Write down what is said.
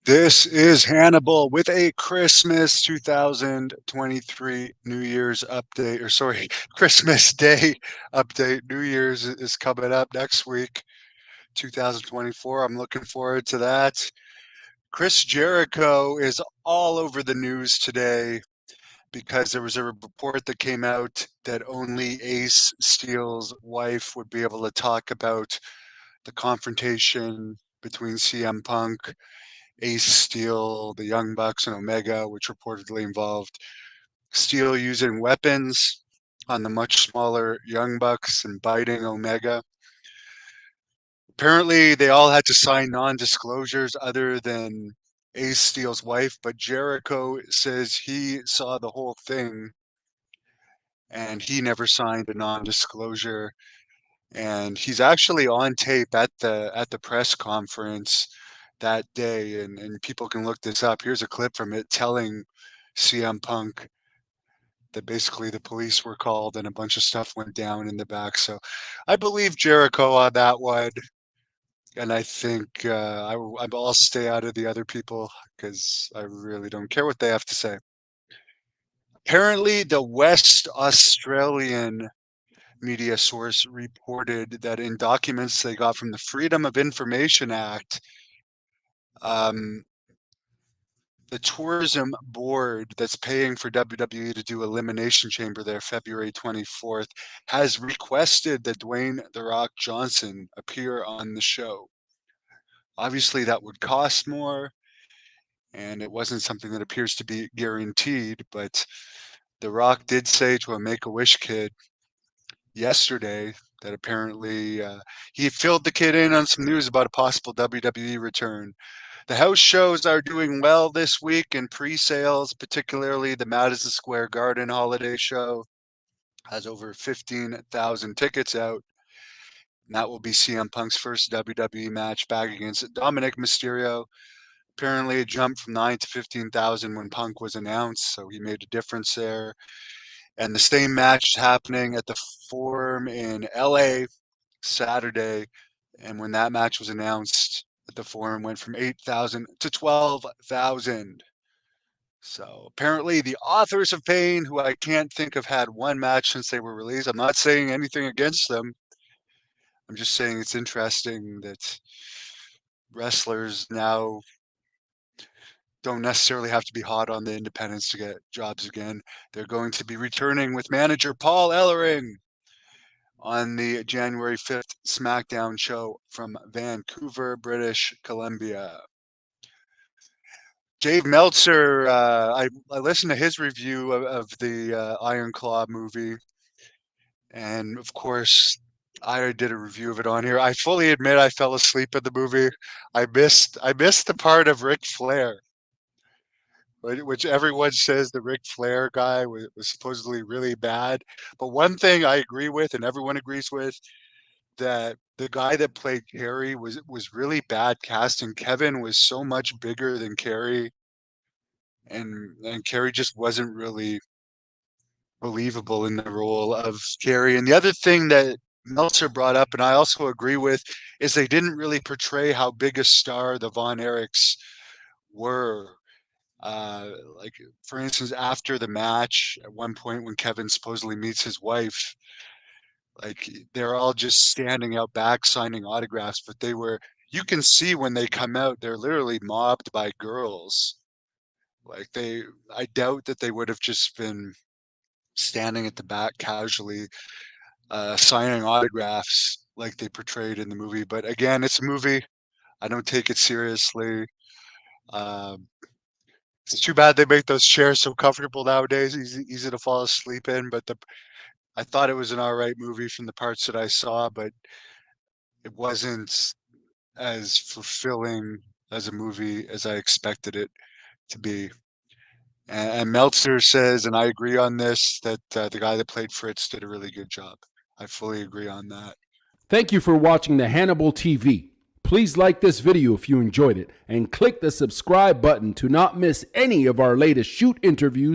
This is Hannibal with a Christmas 2023 New Year's update, or sorry, Christmas Day update. New Year's is coming up next week, 2024. I'm looking forward to that. Chris Jericho is all over the news today because there was a report that came out that only Ace Steel's wife would be able to talk about the confrontation between CM Punk, Ace Steel, the Young Bucks, and Omega, which reportedly involved Steel using weapons on the much smaller Young Bucks and biting Omega. Apparently, they all had to sign non-disclosures other than Ace Steel's wife, but Jericho says he saw the whole thing and he never signed a non-disclosure. And he's actually on tape at the press conference that day, and people can look this up. Here's a clip from it telling CM Punk that basically the police were called and a bunch of stuff went down in the back. So I believe Jericho on that one, and I think I'll stay out of the other people because I really don't care what they have to say. Apparently, the West Australian media source reported that in documents they got from the Freedom of Information Act, um, the tourism board that's paying for WWE to do Elimination Chamber there February 24th has requested that Dwayne "The Rock" Johnson appear on the show. Obviously, that would cost more, and it wasn't something that appears to be guaranteed, but The Rock did say to a Make-A-Wish kid yesterday that apparently he filled the kid in on some news about a possible WWE return. The house shows are doing well this week in pre-sales, particularly the Madison Square Garden holiday show has over 15,000 tickets out. And that will be CM Punk's first WWE match back against Dominic Mysterio. Apparently it jumped from 9 to 15,000 when Punk was announced, so he made a difference there. And the same match is happening at the Forum in LA Saturday. And when that match was announced at the Forum, went from 8,000 to 12,000. So apparently the authors of Pain, who I can't think have had one match since they were released. I'm not saying anything against them. I'm just saying it's interesting that wrestlers now don't necessarily have to be hot on the independents to get jobs again. They're going to be returning with manager Paul Ellering on the January 5th SmackDown show from Vancouver, British Columbia. Dave Meltzer, I listened to his review of the Iron Claw movie, and of course, I did a review of it on here. I fully admit I fell asleep in the movie. I missed the part of Ric Flair, which everyone says the Ric Flair guy was supposedly really bad. But one thing I agree with, and everyone agrees with, that the guy that played Kerry was really bad casting. Kevin was so much bigger than Kerry, and Kerry just wasn't really believable in the role of Kerry. And the other thing that Meltzer brought up, and I also agree with, is they didn't really portray how big a star the Von Erichs were. Like, for instance, after the match, at one point when Kevin supposedly meets his wife, like they're all just standing out back signing autographs, but you can see when they come out, they're literally mobbed by girls. Like I doubt that they would have just been standing at the back casually signing autographs like they portrayed in the movie. But again, it's a movie. I don't take it seriously. Um, it's too bad they make those chairs so comfortable nowadays, easy to fall asleep in. But I thought it was an all right movie from the parts that I saw, but it wasn't as fulfilling as a movie as I expected it to be. And Meltzer says, and I agree on this, that the guy that played Fritz did a really good job. I fully agree on that. Thank you for watching the Hannibal TV. Please like this video if you enjoyed it and click the subscribe button to not miss any of our latest shoot interviews